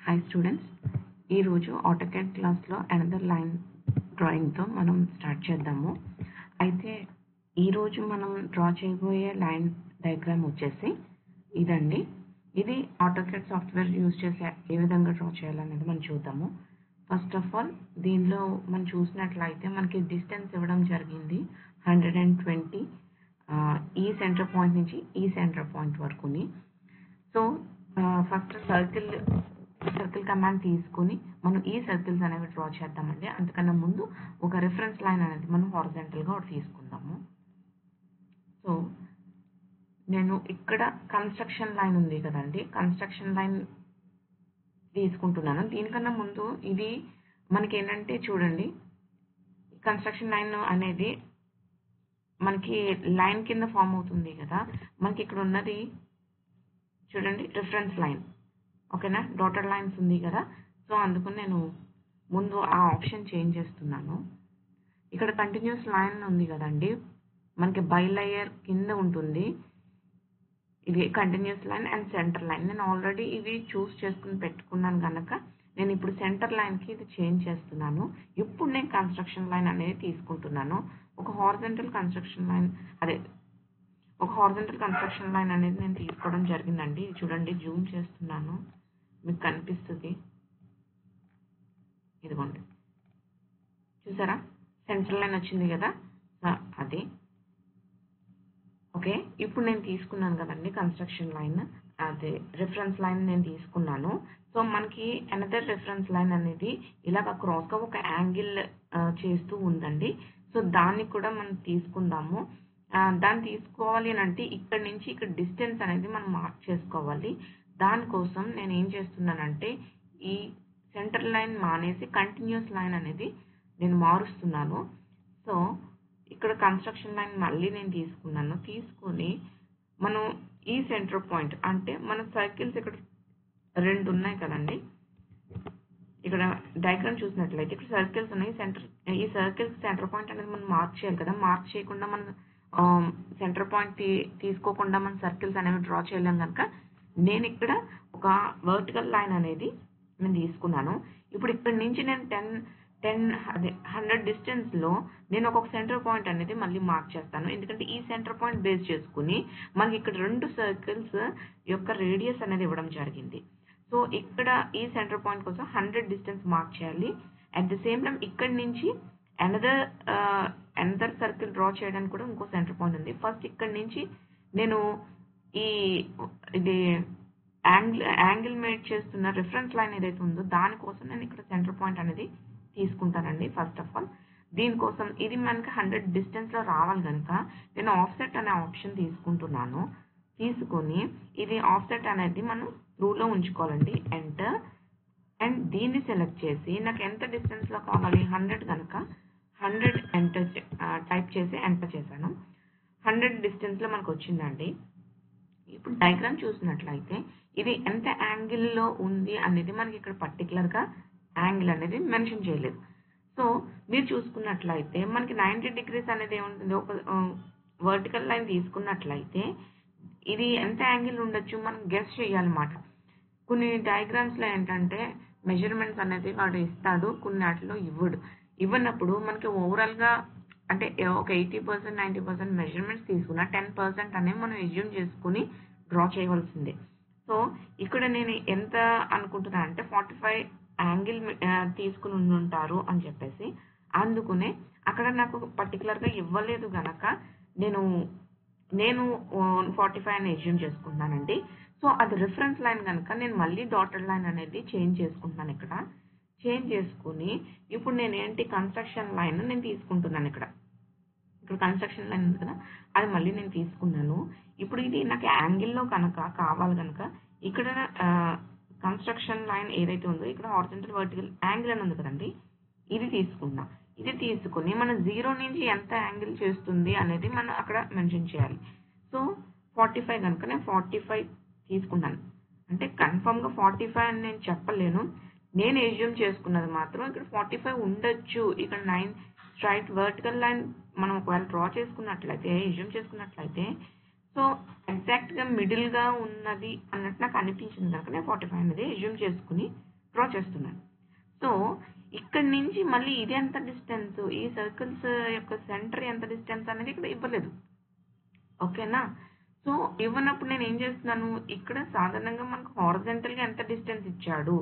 Hi students, ఈరోజు AutoCAD క్లాస్లో another line డ్రాయింగ్తో మనం స్టార్ట్ చేద్దాము. అయితే ఈరోజు మనం డ్రా చేయబోయే లైన్ డయాగ్రామ్ వచ్చేసి ఇదండి. ఇది ఆటోకాడ్ సాఫ్ట్వేర్ యూజ్ చేసి ఏ విధంగా డ్రా చేయాలనేది మనం చూద్దాము. ఫస్ట్ ఆఫ్ ఆల్ దీనిలో మనం చూసినట్లయితే మనకి డిస్టెన్స్ ఇవ్వడం జరిగింది 120 ఈ సెంటర్ పాయింట్ నుంచి ఈ సెంటర్ పాయింట్ వరకుని. సో ఫస్ట్ సర్కిల్ కమాండ్ తీసుకొని మనం ఈ సర్కిల్స్ అనేవి డ్రా చేద్దామండి. అంతకన్నా ముందు ఒక రిఫరెన్స్ లైన్ అనేది మనం హారిజాంటల్గా ఒకటి తీసుకుందాము. సో నేను ఇక్కడ కన్స్ట్రక్షన్ లైన్ ఉంది కదండి, కన్స్ట్రక్షన్ లైన్ తీసుకుంటున్నాను. దీనికన్నా ముందు ఇది మనకి ఏంటంటే చూడండి, కన్స్ట్రక్షన్ లైన్ అనేది మనకి లైన్ కింద ఫామ్ అవుతుంది కదా. మనకి ఇక్కడ ఉన్నది చూడండి రిఫరెన్స్ లైన్, ఓకేనా. డాటెడ్ లైన్స్ ఉంది కదా. సో అందుకని నేను ముందు ఆ ఆప్షన్ చేంజ్ చేస్తున్నాను. ఇక్కడ కంటిన్యూస్ లైన్ ఉంది కదండి, మనకి బై లేయర్ కింద ఉంటుంది. ఇది continuous line and centre line. నేను ఆల్రెడీ ఇవి చూస్ చేసుకుని పెట్టుకున్నాను కనుక నేను ఇప్పుడు సెంటర్ లైన్కి ఇది చేంజ్ చేస్తున్నాను. ఇప్పుడు నేను కన్స్ట్రక్షన్ లైన్ అనేది తీసుకుంటున్నాను. ఒక హారిజాంటల్ కన్స్ట్రక్షన్ లైన్ అనేది నేను తీసుకోవడం జరిగిందండి. చూడండి, జూమ్ చేస్తున్నాను, మీకు కనిపిస్తుంది. ఇదిగోండి, చూసారా సెంటర్ లైన్ వచ్చింది కదా. అది ఓకే. ఇప్పుడు నేను తీసుకున్నాను కదండి కన్స్ట్రక్షన్ లైన్, అదే రిఫరెన్స్ లైన్ నేను తీసుకున్నాను. సో మనకి అనదర్ రిఫరెన్స్ లైన్ అనేది ఇలాగ క్రాస్గా ఒక యాంగిల్ చేస్తూ ఉందండి. సో దాన్ని కూడా మనం తీసుకుందాము. దాన్ని తీసుకోవాలి అని అంటే ఇక్కడ నుంచి ఇక్కడ డిస్టెన్స్ అనేది మనం మార్క్ చేసుకోవాలి. దానికోసం నేను ఏం చేస్తున్నానంటే ఈ సెంటర్ లైన్ మానేసి కంటిన్యూస్ లైన్ అనేది నేను మారుస్తున్నాను. సో ఇక్కడ కన్స్ట్రక్షన్ లైన్ మళ్ళీ నేను తీసుకున్నాను. తీసుకొని మనం ఈ సెంటర్ పాయింట్ అంటే మన సర్కిల్స్ ఇక్కడ 2 ఉన్నాయి కదండి. ఇక్కడ డయాగ్రామ్ చూసినట్లయితే ఇక్కడ సర్కిల్స్ ఉన్నాయి. ఈ సర్కిల్స్ సెంటర్ పాయింట్ అనేది మనం మార్క్ చేయాలి కదా. మార్క్ చేయకుండా మనం సెంటర్ పాయింట్ తీసుకోకుండా మనం సర్కిల్స్ అనేవి డ్రా చేయలేం కనుక నేను ఇక్కడ ఒక వర్టికల్ లైన్ అనేది నేను తీసుకున్నాను. ఇప్పుడు ఇక్కడ నుంచి నేను 100 డిస్టెన్స్లో నేను ఒక సెంటర్ పాయింట్ అనేది మళ్ళీ మార్క్ చేస్తాను. ఎందుకంటే ఈ సెంటర్ పాయింట్ బేస్ చేసుకుని మనకి ఇక్కడ 2 సర్కిల్స్ యొక్క రేడియస్ అనేది ఇవ్వడం జరిగింది. సో ఇక్కడ ఈ సెంటర్ పాయింట్ కోసం 100 డిస్టెన్స్ మార్క్ చేయాలి. అట్ ద సేమ్ టైం ఇక్కడ నుంచి అనదర్ సర్కిల్ డ్రా చేయడానికి కూడా ఇంకో సెంటర్ పాయింట్ ఉంది. ఫస్ట్ ఇక్కడ నుంచి నేను ఇది యాంగిల్ మేడ్ చేస్తున్న రిఫరెన్స్ లైన్ ఏదైతే ఉందో దానికోసం నేను ఇక్కడ సెంటర్ పాయింట్ అనేది తీసుకుంటానండి. ఫస్ట్ ఆఫ్ ఆల్ దీనికోసం ఇది మనకి 100 డిస్టెన్స్లో రావాలి కనుక నేను ఆఫ్సెట్ అనే ఆప్షన్ తీసుకుంటున్నాను. తీసుకొని ఇది ఆఫ్సెట్ అనేది మనం రూల్లో ఉంచుకోవాలండి. ఎంటర్ అండ్ దీన్ని సెలెక్ట్ చేసి నాకు ఎంత డిస్టెన్స్లో కావాలి 100 కనుక 100 ఎంటర్ టైప్ చేసి ఎంటర్ చేశాను. 100 డిస్టెన్స్లో మనకు వచ్చిందండి. ఇప్పుడు డయాగ్రామ్ చూసినట్లయితే ఇది ఎంత యాంగిల్లో ఉంది అనేది మనకి ఇక్కడ పర్టికులర్గా యాంగిల్ అనేది మెన్షన్ చేయలేదు. సో మీరు చూసుకున్నట్లయితే మనకి 90 డిగ్రీస్ అనేది ఏముంటుంది, ఒక వర్టికల్ లైన్ తీసుకున్నట్లయితే ఇది ఎంత యాంగిల్ ఉండొచ్చు మనం గెస్ చేయాలన్నమాట. కొన్ని డయాగ్రామ్స్లో ఏంటంటే మెజర్మెంట్స్ అనేది వాడు ఇస్తాడు, కొన్ని వాటిలో ఇవ్వనప్పుడు మనకి ఓవరాల్గా అంటే ఒక 80% 90% మెజర్మెంట్స్ తీసుకున్న 10% అనేవి మనం ఎజ్యూమ్ చేసుకుని డ్రా చేయవలసిందే. సో ఇక్కడ నేను ఎంత అనుకుంటున్నాను అంటే 45 యాంగిల్ తీసుకుని ఉంటారు అని చెప్పేసి, అందుకునే అక్కడ నాకు పర్టికులర్గా ఇవ్వలేదు కనుక నేను 45 అని ఎజ్యూమ్ చేసుకుంటున్నానండి. సో అది రిఫరెన్స్ లైన్ కనుక నేను మళ్ళీ డాటెడ్ లైన్ అనేది చేంజ్ చేసుకుంటున్నాను. ఇక్కడ చేంజ్ చేసుకుని ఇప్పుడు నేను ఏంటి కన్స్ట్రక్షన్ లైన్ నేను తీసుకుంటున్నాను. ఇక్కడ కన్స్ట్రక్షన్ లైన్ ఉంది కదా, అది మళ్ళీ నేను తీసుకున్నాను. ఇప్పుడు ఇది నాకు యాంగిల్లో కనుక కావాలి కనుక ఇక్కడ కన్స్ట్రక్షన్ లైన్ ఏదైతే ఉందో ఇక్కడ హారిజాంటల్ వర్టికల్ యాంగిల్ అని ఉంది కదండి, ఇది తీసుకున్నా. ఇది తీసుకుని మనం 0 నుంచి ఎంత యాంగిల్ చేస్తుంది అనేది మనం అక్కడ మెన్షన్ చేయాలి. సో 45 కనుక నేను 45 తీసుకున్నాను. అంటే కన్ఫర్మ్గా 45 అని నేను చెప్పలేను, నేను ఎజ్యూమ్ చేసుకున్నది మాత్రం ఇక్కడ 45 ఉండొచ్చు. ఇక్కడ 9 స్ట్రైట్ వర్టికల్ లైన్ మనం ఒకవేళ డ్రా చేసుకున్నట్లయితే ఎజ్యూమ్ చేసుకున్నట్లయితే సో ఎగ్జాక్ట్గా మిడిల్గా ఉన్నది అన్నట్టు నాకు అనిపించింది కనుక నేను 45 అనేది ఎజ్యూమ్ చేసుకుని డ్రా చేస్తున్నాను. సో ఇక్కడ నుంచి మళ్ళీ ఇది ఎంత డిస్టెన్స్, ఈ సర్కిల్స్ యొక్క సెంటర్ ఎంత డిస్టెన్స్ అనేది ఇక్కడ ఇవ్వలేదు. ఓకేనా? సో ఇవ్వనప్పుడు నేను ఏం చేస్తున్నాను, ఇక్కడ సాధారణంగా మనకు హారిజాంటల్గా ఎంత డిస్టెన్స్ ఇచ్చాడు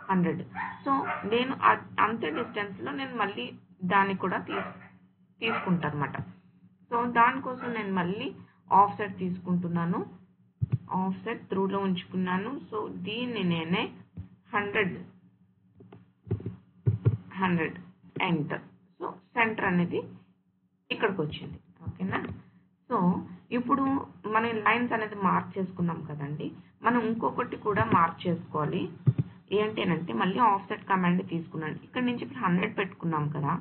100. సో నేను అంతే డిస్టెన్స్లో నేను మళ్ళీ దాన్ని కూడా తీసుకుంటాను అనమాట. సో దానికోసం నేను మళ్ళీ ఆఫ్సెట్ తీసుకుంటున్నాను, ఆఫ్సెట్ త్రూలో ఉంచుకున్నాను. సో దీన్ని నేనే 100 ఎంటర్. సో సెంటర్ అనేది ఇక్కడికి వచ్చింది. ఓకేనా? సో ఇప్పుడు మనం లైన్స్ అనేది మార్క్ చేసుకున్నాం కదండి, మనం ఇంకొకటి కూడా మార్క్ చేసుకోవాలి. ఏంటంటే మళ్ళీ ఆఫ్సెట్ కమాండ్ తీసుకున్నాను. ఇక్కడ నుంచి ఇప్పుడు 100 పెట్టుకున్నాం కదా,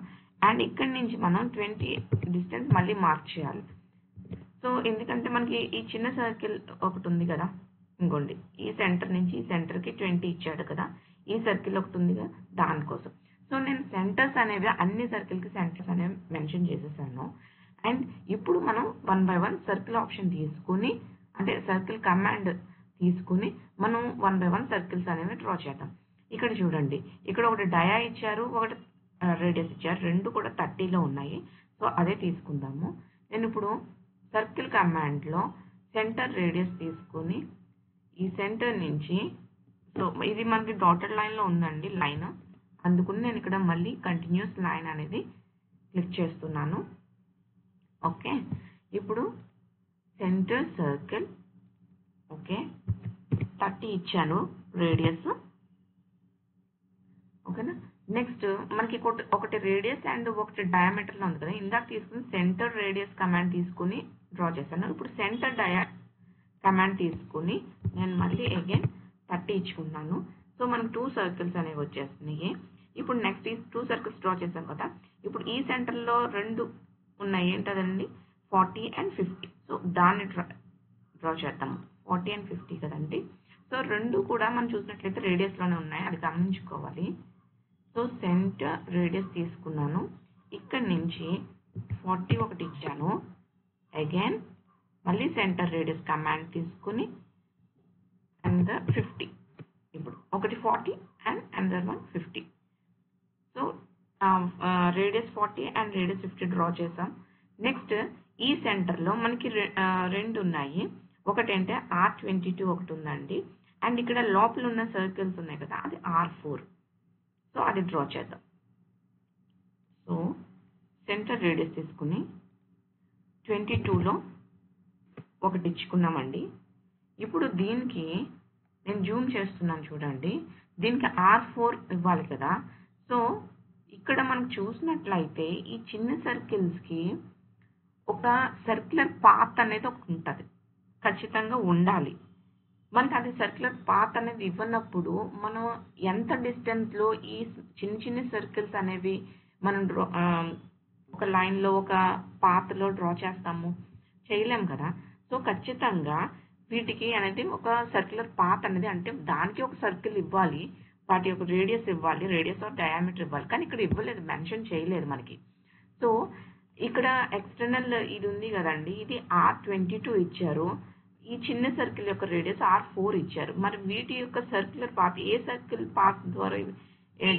అండ్ ఇక్కడ నుంచి మనం 20 డిస్టెన్స్ మళ్ళీ మార్క్ చేయాలి. సో ఎందుకంటే మనకి ఈ చిన్న సర్కిల్ ఒకటి ఉంది కదా, ఇంకోండి ఈ సెంటర్ నుంచి ఈ సెంటర్కి 20 ఇచ్చాడు కదా, ఈ సర్కిల్ ఒకటి ఉంది కదా, దానికోసం. సో నేను సెంటర్స్ అనేవి అన్ని సర్కిల్కి సెంటర్స్ అనేవి మెన్షన్ చేసేసాను. అండ్ ఇప్పుడు మనం 1 by 1 సర్కిల్ ఆప్షన్ తీసుకుని, అంటే సర్కిల్ కమాండ్ తీసుకుని మనం 1 by 1 సర్కిల్స్ అనేవి డ్రా చేద్దాం. ఇక్కడ చూడండి, ఇక్కడ ఒకటి డయా ఇచ్చారు, ఒకటి రేడియస్ ఇచ్చారు, రెండు కూడా 30లో ఉన్నాయి. సో అదే తీసుకుందాము. నేను ఇప్పుడు సర్కిల్ కమాండ్లో సెంటర్ రేడియస్ తీసుకుని ఈ సెంటర్ నుంచి, సో ఇది మనకి డాటెడ్ లైన్లో ఉందండి లైన్, అందుకని నేను ఇక్కడ మళ్ళీ కంటిన్యూస్ లైన్ అనేది క్లిక్ చేస్తున్నాను. ఓకే, ఇప్పుడు సెంటర్ సర్కిల్, ఓకే 30 ఇచ్చాను రేడియస్. ఓకేనా? నెక్స్ట్ మనకి ఒకటి రేడియస్ అండ్ ఒకటి డయామీటర్లో ఉంది కదా, ఇందాక తీసుకుని సెంటర్ రేడియస్ కమాండ్ తీసుకుని డ్రా చేశాను. ఇప్పుడు సెంటర్ కమాండ్ తీసుకుని నేను మళ్ళీ అగైన్ 30 ఇచ్చుకున్నాను. సో మనకు 2 సర్కిల్స్ అనేవి వచ్చేస్తున్నాయి. ఇప్పుడు నెక్స్ట్ ఈ 2 సర్కిల్స్ డ్రా చేశాం కదా, ఇప్పుడు ఈ సెంటర్లో 2 ఉన్నాయి, ఏంటదండి 40 and 50. సో దాన్ని డ్రా చేద్దాము. 40 and 50 కదండి. సో రెండు కూడా మనం చూసినట్లయితే రేడియస్లోనే ఉన్నాయి, అది గమనించుకోవాలి. సో సెంటర్ రేడియస్ తీసుకున్నాను, ఇక్కడ నుంచి 40 ఒకటి ఇచ్చాను, అగైన్ మళ్ళీ సెంటర్ రేడియస్ కమాండ్ తీసుకుని అండ్ 50. ఇప్పుడు ఒకటి 40 and another one 50. So radius 40 and radius 50 draw చేసాం. నెక్స్ట్ ఈ సెంటర్లో మనకి రెండు ఉన్నాయి, ఒకటంటే R22 ఒకటి ఉందండి, అండ్ ఇక్కడ లోపల ఉన్న సర్కిల్స్ ఉన్నాయి కదా, అది R4. సో అది డ్రా చేద్దాం. సో సెంటర్ రేడియస్ తీసుకుని 22లో ఒకటి ఇచ్చుకున్నామండి. ఇప్పుడు దీనికి నేను జూమ్ చేస్తున్నాను చూడండి, దీనికి R4 ఇవ్వాలి కదా. సో ఇక్కడ మనం చూసినట్లయితే ఈ చిన్న సర్కిల్స్కి ఒక సర్క్యులర్ పాత్ అనేది ఒకటి ఉంటుంది, ఖచ్చితంగా ఉండాలి. మనకి అది సర్క్యులర్ పాత్ అనేది ఇవ్వనప్పుడు మనం ఎంత డిస్టెన్స్లో ఈ చిన్న చిన్న సర్కిల్స్ అనేవి మనం ఒక లైన్లో ఒక పాత్లో డ్రా చేస్తాము, చేయలేం కదా. సో ఖచ్చితంగా వీటికి అనేది ఒక సర్క్యులర్ పాత్ అనేది, అంటే దానికి ఒక సర్కిల్ ఇవ్వాలి, వాటి యొక్క రేడియస్ ఇవ్వాలి, రేడియస్ ఆఫ్ డయామీటర్ ఇవ్వాలి, కానీ ఇక్కడ ఇవ్వలేదు, మెన్షన్ చేయలేదు మనకి. సో ఇక్కడ ఎక్స్టర్నల్ ఇది ఉంది కదండి, ఇది R22 ఇచ్చారు, ఈ చిన్న సర్కిల్ యొక్క రేడియస్ R4 ఇచ్చారు. మరి వీటి యొక్క circular path a circle path ద్వారా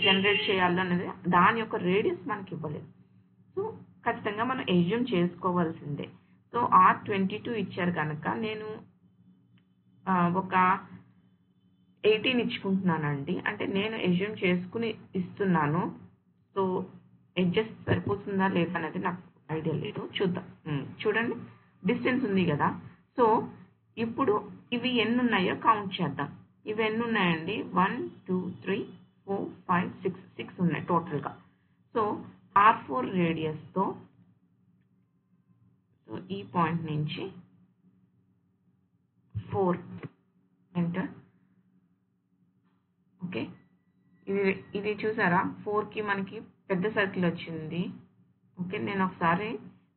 జనరేట్ చేయాలో అనేది దాని యొక్క రేడియస్ మనకి ఇవ్వలేదు. సో ఖచ్చితంగా మనం ఎజ్యూమ్ చేసుకోవాల్సిందే. సో R22 ఇచ్చారు కనుక నేను ఒక 18 ఇచ్చుకుంటున్నానండి, అంటే నేను ఎజ్యూమ్ చేసుకుని ఇస్తున్నాను. సో ఎడ్జెస్ సరిపోతుందా లేదా అనేది నాకు ఐడియా లేదు, చూద్దాం. చూడండి డిస్టెన్స్ ఉంది కదా. సో ఇప్పుడు ఇవి ఎన్ని ఉన్నాయో కౌంట్ చేద్దాం. ఇవి ఎన్ని ఉన్నాయండి, 1 2 3 4 5 6 ఉన్నాయి టోటల్గా. సో R4 రేడియస్తో, సో ఈ పాయింట్ నుంచి 4 ఎంటర్. ఓకే, ఇది చూసారా, 4కి మనకి పెద్ద సర్కిల్ వచ్చింది. ఓకే, నేను ఒకసారి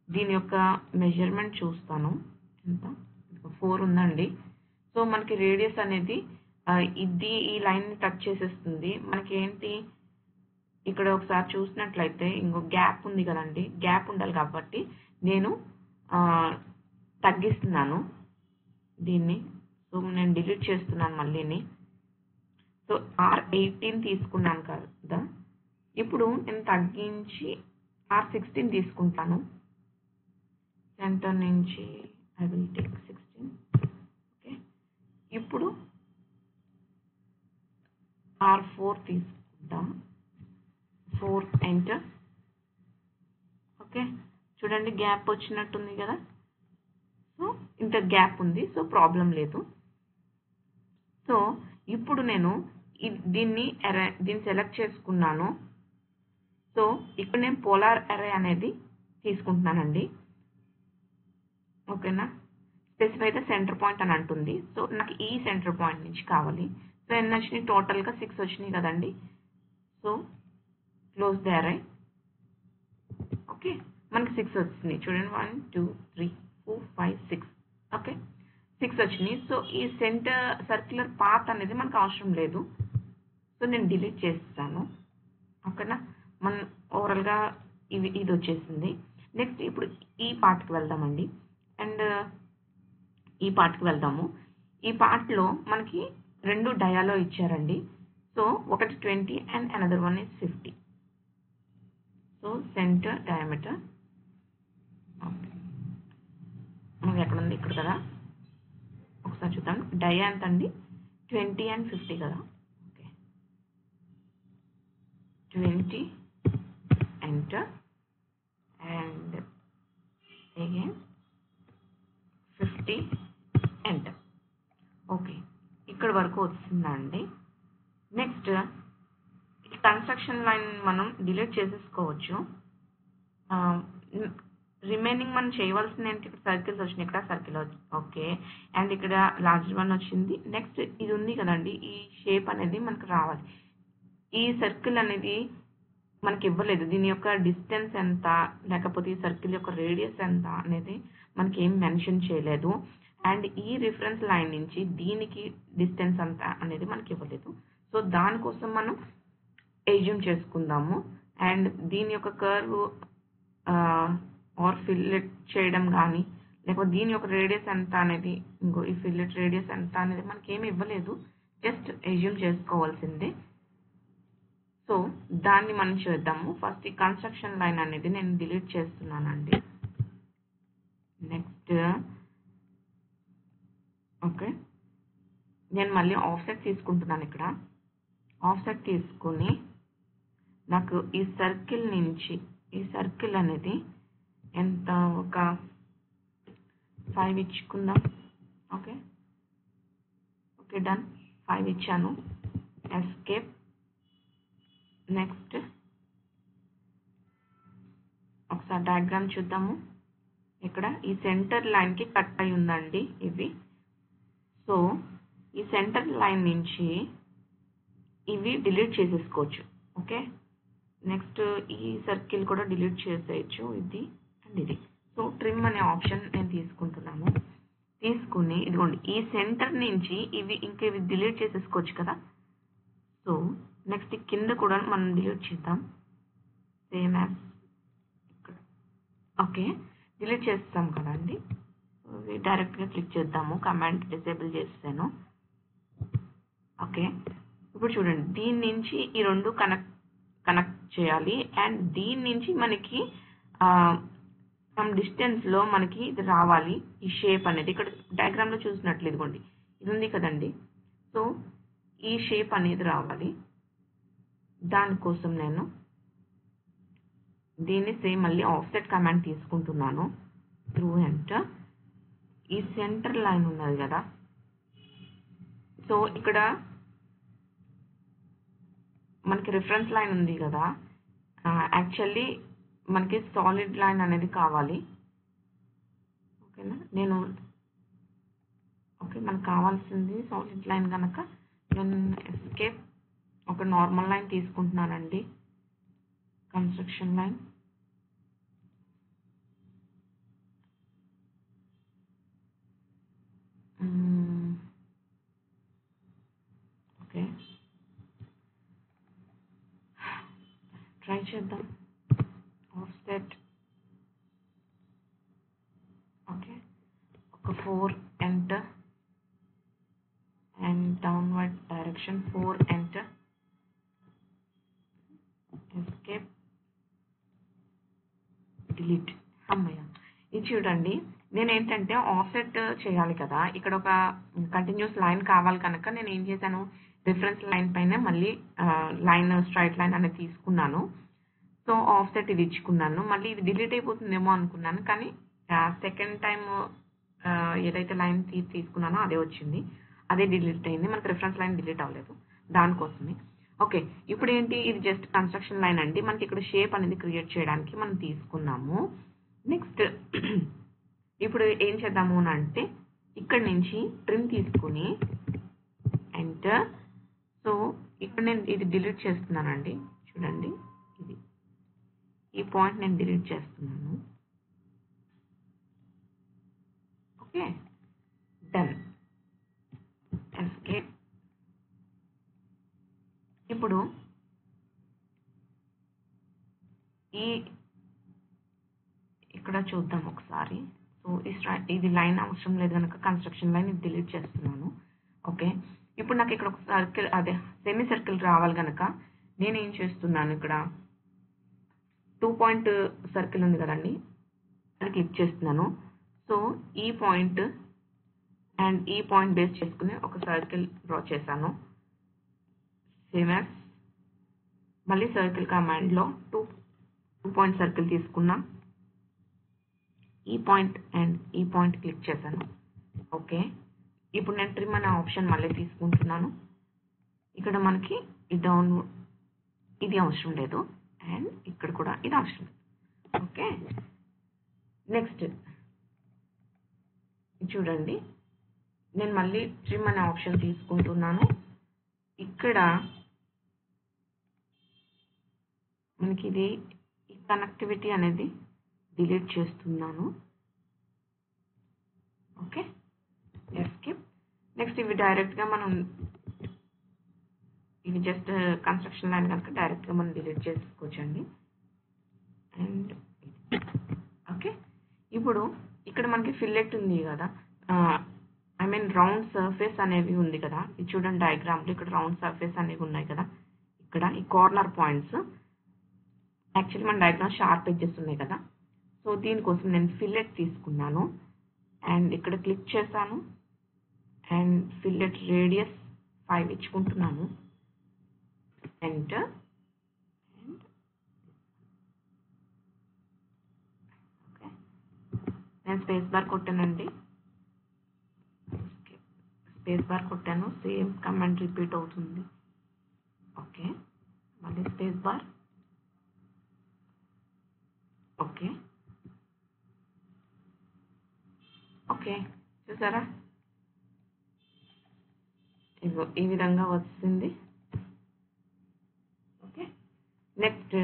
దీని యొక్క మెజర్మెంట్ చూస్తాను, ఎంత 4 ఉందండి. సో మనకి రేడియస్ అనేది ఇది ఈ లైన్ని టచ్ చేసేస్తుంది. మనకి ఏంటి ఇక్కడ ఒకసారి చూసినట్లయితే ఇంకో గ్యాప్ ఉంది కదండి, గ్యాప్ ఉండాలి కాబట్టి నేను తగ్గిస్తున్నాను దీన్ని. సో నేను డిలీట్ చేస్తున్నాను మళ్ళీని. సో సో R18 తీసుకున్నాను కదా, ఇప్పుడు నేను తగ్గించి R16 తీసుకుంటాను. సెంటర్ నుంచి I will take 16. ఓకే, ఇప్పుడు R4 తీసుకుంటా. 4 ఎంటర్. ఓకే, చూడండి గ్యాప్ వచ్చినట్టుంది కదా. సో ఇంత గ్యాప్ ఉంది, సో ప్రాబ్లం లేదు. సో ఇప్పుడు నేను దీన్ని సెలెక్ట్ చేసుకున్నాను. సో ఇక్కడ నేను పోలార్ అరే అనేది తీసుకుంటున్నానండి. ఓకేనా, స్పెసిఫై ద సెంటర్ పాయింట్ అని అంటుంది. సో నాకు ఈ సెంటర్ పాయింట్ నుంచి కావాలి. సో ఎన్ని వచ్చినాయి, టోటల్గా 6 వచ్చినాయి కదండి. సో క్లోజ్ ద అరే. ఓకే, మనకి 6 వచ్చినాయి చూడండి. 1 2 3 4 5 6. ఓకే, 6 వచ్చినాయి. సో ఈ సెంటర్ సర్క్యులర్ పాత్ అనేది మనకు అవసరం లేదు. సో నేను డిలీట్ చేస్తాను. ఓకేనా, మన ఓవరాల్గా ఇది వచ్చేసింది. నెక్స్ట్ ఇప్పుడు ఈ పార్ట్కి వెళ్దామండి. అండ్ ఈ పార్ట్కి వెళ్దాము. ఈ పార్ట్లో మనకి 2 డయాలో ఇచ్చారండి. సో ఒకటి 20 and another one is 50. So centre diameter మనకి ఎక్కడ ఉంది, ఇక్కడ కదా. ఒకసారి చూద్దాం, డయా ఎంత అండి, 20 and 50 కదా. Okay, 20 enter and again 50 enter. Okay, ఇక్కడ వరకు వచ్చిందండి. నెక్స్ట్ కన్స్ట్రక్షన్ లైన్ మనం డిలీట్ చేసేసుకోవచ్చు. రిమైనింగ్ మనం చేయవలసింది ఏంటి, ఇక్కడ సర్కిల్స్ వచ్చినాయి, ఇక్కడ సర్కిల్ ఓకే, అండ్ ఇక్కడ లార్జ్ వన్ వచ్చింది. నెక్స్ట్ ఇది ఉంది కదండి, ఈ షేప్ అనేది మనకు రావాలి. ఈ సర్కిల్ అనేది మనకి ఇవ్వలేదు, దీని యొక్క డిస్టెన్స్ ఎంత, లేకపోతే ఈ సర్కిల్ యొక్క రేడియస్ ఎంత అనేది మనకి ఏం మెన్షన్ చేయలేదు. అండ్ ఈ రిఫరెన్స్ లైన్ నుంచి దీనికి డిస్టెన్స్ ఎంత అనేది మనకి ఇవ్వలేదు. సో దానికోసం మనం ఎజ్యూమ్ చేసుకుందాము. అండ్ దీని యొక్క కర్వ్ ఆర్ ఫిల్లెట్ చేయడం కానీ, లేకపోతే దీని యొక్క రేడియస్ ఎంత అనేది, ఇంకో ఈ ఫిల్లెట్ రేడియస్ ఎంత అనేది మనకి ఏమి ఇవ్వలేదు, జస్ట్ ఎజ్యూమ్ చేసుకోవాల్సిందే. సో దాన్ని మనం చేద్దాము. ఫస్ట్ ఈ కన్స్ట్రక్షన్ లైన్ అనేది నేను డిలీట్ చేస్తున్నానండి. నెక్స్ట్ ఓకే, నేను మళ్ళీ ఆఫ్సెట్ తీసుకుంటున్నాను. ఇక్కడ ఆఫ్సెట్ తీసుకుని నాకు ఈ సర్కిల్ నుంచి, ఈ సర్కిల్ అనేది ఎంత, ఒక 5 ఇచ్చుకుందాం. ఓకే ఓకే డన్, 5 ఇచ్చాను. ఎస్కేప్. నెక్స్ట్ ఒకసారి డయాగ్రామ్ చూద్దాము. ఇక్కడ ఈ సెంటర్ లైన్కి కట్ అయి ఉందండి ఇవి. సో ఈ సెంటర్ లైన్ నుంచి ఇవి డిలీట్ చేసేసుకోవచ్చు. ఓకే, నెక్స్ట్ ఈ సర్కిల్ కూడా డిలీట్ చేసేయచ్చు, ఇది అండ్ ఇది. సో ట్రిమ్ అనే ఆప్షన్ నేను తీసుకుంటున్నాను. తీసుకుని ఇదిగోండి ఈ సెంటర్ నుంచి ఇవి డిలీట్ చేసేసుకోవచ్చు కదా. సో నెక్స్ట్ కింద కూడా మనం డిలీట్ చేద్దాం, సేమ్ యాజ్ ఇక్కడ. ఓకే, డిలీట్ చేస్తాం కదండి. డైరెక్ట్గా క్లిక్ చేద్దాము, కమాండ్ డిసేబుల్ చేస్తాను. ఓకే, ఇప్పుడు చూడండి దీని నుంచి ఈ 2 కనెక్ట్ చేయాలి. అండ్ దీని నుంచి మనకి సమ్ డిస్టెన్స్లో మనకి ఇది రావాలి, ఈ షేప్ అనేది. ఇక్కడ డయాగ్రామ్లో చూసినట్లు ఇదిగోండి ఇది ఉంది కదండి. సో ఈ షేప్ అనేది రావాలి. దానికోసం నేను దీన్ని సేమ్ మళ్ళీ ఆఫ్సెట్ కమాండ్ తీసుకుంటున్నాను. Through enter. ఈ సెంటర్ లైన్ ఉన్నది కదా, సో ఇక్కడ మనకి రిఫరెన్స్ లైన్ ఉంది కదా. యాక్చువల్లీ మనకి సాలిడ్ లైన్ అనేది కావాలి. ఓకేనా, మనకు కావాల్సింది సాలిడ్ లైన్ కనుక నేను ఎస్కేప్ ఒక నార్మల్ లైన్ తీసుకుంటున్నానండి, కన్స్ట్రక్షన్ లైన్. ఓకే, ట్రై చేద్దాం. ఆఫ్సెట్ ఓకే, ఒక 4 enter and downward direction 4 4 enter, escape, delete. అమ్మయ్య. ఇది చూడండి, నేను ఏంటంటే ఆఫ్సెట్ చేయాలి కదా, ఇక్కడ ఒక కంటిన్యూస్ లైన్ కావాలి కనుక నేను ఏం చేశాను, రిఫరెన్స్ లైన్ పైన మళ్ళీ లైన్ స్ట్రైట్ లైన్ అనేది తీసుకున్నాను. సో ఆఫ్సెట్ ఇది ఇచ్చుకున్నాను. మళ్ళీ ఇది డిలీట్ అయిపోతుందేమో అనుకున్నాను, కానీ సెకండ్ టైం ఏదైతే లైన్ తీసుకున్నానో అదే వచ్చింది, అదే డిలీట్ అయింది. మనకు రిఫరెన్స్ లైన్ డిలీట్ అవ్వలేదు, దానికోసమే. ఓకే, ఇప్పుడు ఏంటి, ఇది జస్ట్ కన్స్ట్రక్షన్ లైన్ అండి. మనకి ఇక్కడ షేప్ అనేది క్రియేట్ చేయడానికి మనం తీసుకున్నాము. నెక్స్ట్ ఇప్పుడు ఏం చేద్దాము అని అంటే, ఇక్కడ నుంచి ట్రిమ్ తీసుకుని ఎంటర్. సో ఇక్కడ నేను ఇది డిలీట్ చేస్తున్నానండి. చూడండి, ఇది ఈ పాయింట్ నేను డిలీట్ చేస్తున్నాను. Okay, done, escape. ఇప్పుడు ఇక్కడ చూద్దాం ఒకసారి. సో ఇది లైన్ అవసరం లేదు కనుక కన్స్ట్రక్షన్ లైన్ ఇది డిలీట్ చేస్తున్నాను. ఓకే, ఇప్పుడు నాకు ఇక్కడ ఒక సర్కిల్, అదే సెమీ సర్కిల్ రావాలి కనుక నేను ఏం చేస్తున్నాను, ఇక్కడ 2 పాయింట్ సర్కిల్ ఉంది కదండి, అది క్లిక్ చేస్తున్నాను. సో ఈ పాయింట్ అండ్ ఈ పాయింట్ బేస్ చేసుకుని ఒక సర్కిల్ డ్రా చేశాను. సేమ్ యాజ్ మళ్ళీ సర్కిల్ కమాండ్లో 2 పాయింట్ సర్కిల్ తీసుకున్నా, ఈ పాయింట్ అండ్ ఈ పాయింట్ క్లిక్ చేశాను. ఓకే, ఇప్పుడు నేను ట్రిమ్ అనే ఆప్షన్ మళ్ళీ తీసుకుంటున్నాను. ఇక్కడ మనకి ఈ డౌన్ ఇది అవసరం లేదు, అండ్ ఇక్కడ కూడా ఇది అవసరం లేదు. ఓకే, నెక్స్ట్ చూడండి, నేను మళ్ళీ ట్రిమ్ అనే ఆప్షన్ తీసుకుంటున్నాను. ఇక్కడ మనకి ఇది ఈ కనెక్టివిటీ అనేది డిలీట్ చేస్తున్నాను. Okay, escape. నెక్స్ట్ ఇవి డైరెక్ట్గా మనం, ఇవి జస్ట్ కన్స్ట్రక్షన్ లైన్ కనుక డైరెక్ట్గా మనం డిలీట్ చేసుకోవచ్చండి. అండ్ ఓకే, ఇప్పుడు ఇక్కడ మనకి ఫిల్లెట్ ఉంది కదా, ఐ మీన్ రౌండ్ సర్ఫేస్ అనేవి ఉంది కదా, ఇది చూడండి డయాగ్రామ్లో ఇక్కడ రౌండ్ సర్ఫేస్ అనేవి ఉన్నాయి కదా, ఇక్కడ ఈ కార్నర్ పాయింట్స్. యాక్చువల్లీ మన డయాగ్రామ్ షార్ప్ ఎడ్జెస్ ఉన్నాయి కదా, సో దీనికోసం నేను ఫిల్లెట్ తీసుకున్నాను అండ్ ఇక్కడ క్లిక్ చేశాను అండ్ ఫిల్లెట్ రేడియస్ 5 ఇచ్చుకుంటున్నాను. ఎంటర్, అండ్ ఓకే, నేను స్పేస్ బార్ కొట్టానండి. స్పేస్ బార్ కొట్టాను, సేమ్ కమాండ్ రిపీట్ అవుతుంది. ఓకే, మళ్ళీ స్పేస్ బార్. ఓకే, ఓకే, చూసారా, ఇగో ఈ విధంగా వచ్చింది. ఓకే, నెక్స్ట్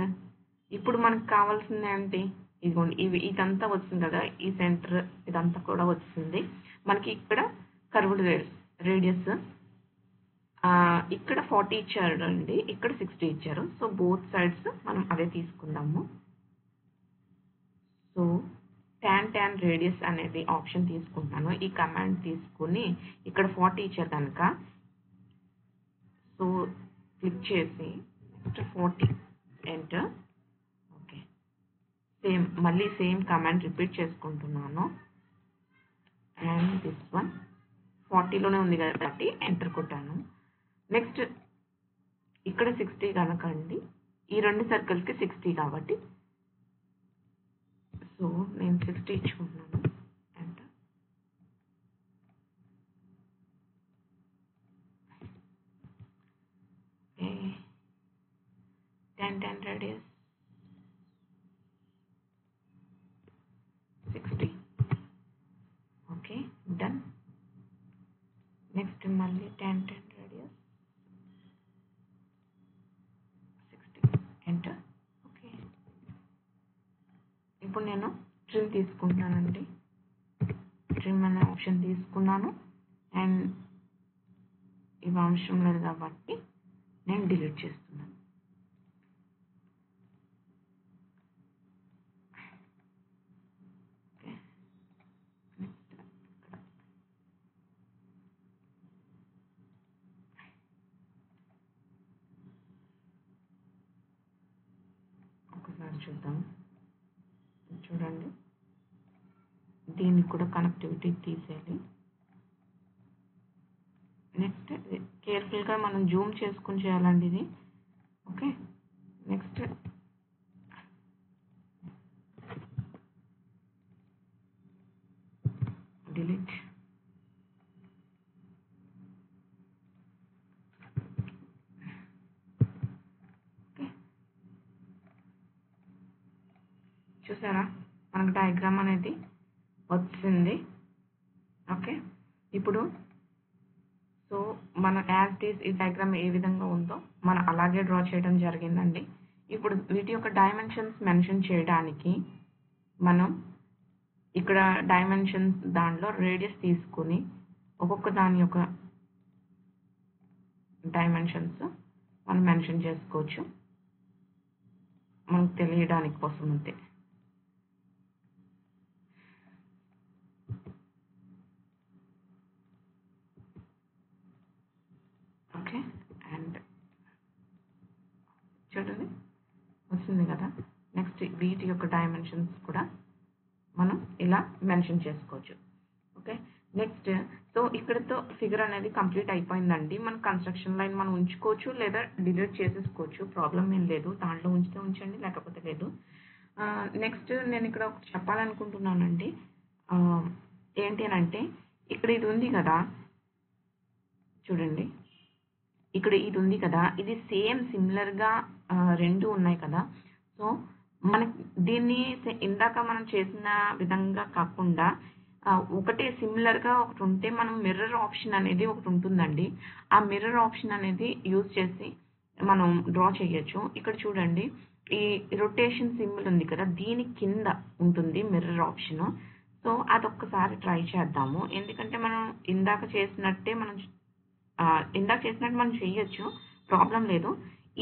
ఇప్పుడు మనకు కావాల్సింది ఏంటి, ఇదిగోండి ఇదంతా వచ్చింది కదా, ఈ సెంటర్ ఇదంతా కూడా వచ్చింది. మనకి ఇక్కడ కర్వ్డ్ రేడియస్ ఇక్కడ 40 ఇచ్చారు అండి, ఇక్కడ 60 ఇచ్చారు. సో బోత్ సైడ్స్ మనం అదే తీసుకుందాము. సో tan రేడియస్ అనేది ఆప్షన్ తీసుకుంటాను. ఈ కమాండ్ తీసుకుని ఇక్కడ 40 ఇచ్చారు కనుక సో క్లిక్ చేసి నెక్స్ట్ 40 ఎంటర్. ఓకే, సేమ్ మళ్ళీ సేమ్ కమాండ్ రిపీట్ చేసుకుంటున్నాను. అండ్ దిస్ వన్ 40లోనే ఉంది కాబట్టి ఎంటర్ కొట్టాను. నెక్స్ట్ ఇక్కడ 60 కనుక అండి, ఈ రెండు సర్కిల్స్కి 60 కాబట్టి సో నేను 60 ఇచ్చుకుంటున్నాను. Enter. tan radius 60. Okay, done. Next మళ్ళీ tan రేడియస్ 60 ఎంటర్. ఓకే, ఇప్పుడు నేను ట్రిమ్ తీసుకుంటున్నానండి. ట్రిమ్ అనే ఆప్షన్ తీసుకున్నాను అండ్ ఇవి అవసరం లేదు కాబట్టి నేను డిలీట్ చేస్తున్నాను. ఓకే, చూద్దాం. చూడండి, దీనికి కూడా కనెక్టివిటీ తీసేయాలి. నెక్స్ట్ కేర్ఫుల్గా మనం జూమ్ చేసుకుని చేయాలండి ఇది. Okay, next delete. చూసారా, మనకు డయాగ్రామ్ అనేది వచ్చింది. ఓకే, ఇప్పుడు సో మన యాజ్ ఇట్ ఈస్ ఈ డయాగ్రామ్ ఏ విధంగా ఉందో మనం అలాగే డ్రా చేయడం జరిగిందండి. ఇప్పుడు వీటి యొక్క డైమెన్షన్స్ మెన్షన్ చేయడానికి మనం ఇక్కడ డైమెన్షన్స్ దాంట్లో రేడియస్ తీసుకుని ఒక్కొక్క దాని యొక్క డైమెన్షన్స్ మనం మెన్షన్ చేసుకోవచ్చు, మనకు తెలియడానికి కోసం అంతే. ఓకే, అండ్ చూడండి వస్తుంది కదా. నెక్స్ట్ వీటి యొక్క డైమెన్షన్స్ కూడా మనం ఇలా మెన్షన్ చేసుకోవచ్చు. ఓకే, నెక్స్ట్ సో ఇక్కడతో ఫిగర్ అనేది కంప్లీట్ అయిపోయిందండి. మన కన్స్ట్రక్షన్ లైన్ మనం ఉంచుకోవచ్చు లేదా డిలీట్ చేసేసుకోవచ్చు, ప్రాబ్లం ఏం లేదు. దాంట్లో ఉంచితే ఉంచండి, లేకపోతే లేదు. నెక్స్ట్ నేను ఇక్కడ ఒకటి చెప్పాలనుకుంటున్నానండి. ఏంటి అని అంటే ఇక్కడ ఇది ఉంది కదా, చూడండి ఇక్కడ ఇది ఉంది కదా, ఇది సేమ్ సిమిలర్గా రెండు ఉన్నాయి కదా. సో మనకి దీన్ని ఇందాక మనం చేసిన విధంగా కాకుండా ఒకటే సిమిలర్గా ఒకటి ఉంటే మనం మిర్రర్ ఆప్షన్ అనేది ఒకటి ఉంటుందండి. ఆ మిర్రర్ ఆప్షన్ అనేది యూజ్ చేసి మనం డ్రా చేయొచ్చు. ఇక్కడ చూడండి, ఈ రొటేషన్ సింబల్ ఉంది కదా, దీని కింద ఉంటుంది మిర్రర్ ఆప్షన్. సో అదొక్కసారి ట్రై చేద్దాము. ఎందుకంటే మనం ఇందాక చేసినట్టు మనం చేయొచ్చు, ప్రాబ్లం లేదు,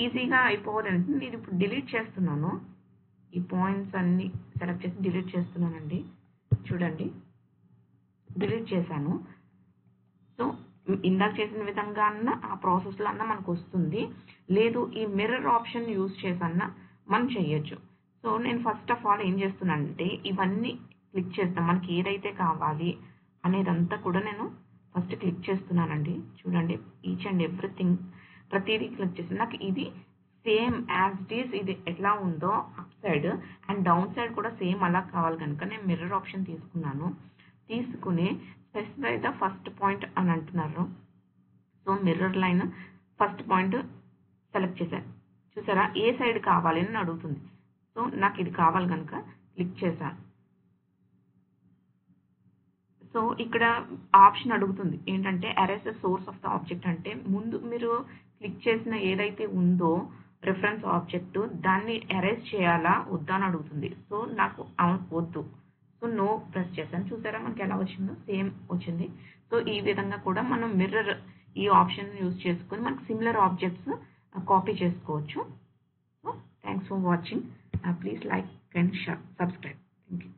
ఈజీగా అయిపోవాలంటే నేను ఇప్పుడు డిలీట్ చేస్తున్నాను. ఈ పాయింట్స్ అన్ని సెలెక్ట్ చేసి డిలీట్ చేస్తున్నానండి. చూడండి, డిలీట్ చేశాను. సో ఇందాక చేసిన విధంగా అన్న ఆ ప్రాసెస్లో అన్న మనకు వస్తుంది, లేదు ఈ మిర్రర్ ఆప్షన్ యూజ్ చేసన్నా మనం చేయొచ్చు. సో నేను ఫస్ట్ ఆఫ్ ఆల్ ఏం చేస్తున్నానంటే ఇవన్నీ క్లిక్ చేస్తాను, మనకి ఏదైతే కావాలి అనేదంతా కూడా నేను ఫస్ట్ క్లిక్ చేస్తున్నానండి. చూడండి, ఈచ్ అండ్ ఎవ్రీథింగ్ ప్రతిదీ క్లిక్ చేసి నాకు ఇది సేమ్ యాజ్ ఇట్ ఈస్ ఇది ఎట్లా ఉందో up side and down side కూడా సేమ్ అలా కావాలి కనుక నేను మిర్రర్ ఆప్షన్ తీసుకున్నాను. తీసుకుని స్పెసిఫై ద ఫస్ట్ పాయింట్ అని అంటున్నారు. So mirror line first point select చేశాను. చూసారా, ఏ సైడ్ కావాలి అని అడుగుతుంది. సో నాకు ఇది కావాలి కనుక క్లిక్ చేశాను. సో ఇక్కడ ఆప్షన్ అడుగుతుంది ఏంటంటే erase the source of the object, అంటే ముందు మీరు క్లిక్ చేసిన ఏదైతే ఉందో రిఫరెన్స్ ఆబ్జెక్ట్ దాన్ని ఎరేస్ చేయాలా వద్దా అని అడుగుతుంది. సో నాకు వద్దు, సో నో ప్రెస్ చేశాను. చూసారా మనకి ఎలా వచ్చిందో, సేమ్ వచ్చింది. సో ఈ విధంగా కూడా మనం మిర్రర్ ఈ ఆప్షన్ యూజ్ చేసుకొని మనకు సిమిలర్ ఆబ్జెక్ట్స్ కాపీ చేసుకోవచ్చు. So thanks for watching. Please like and subscribe. Thank you.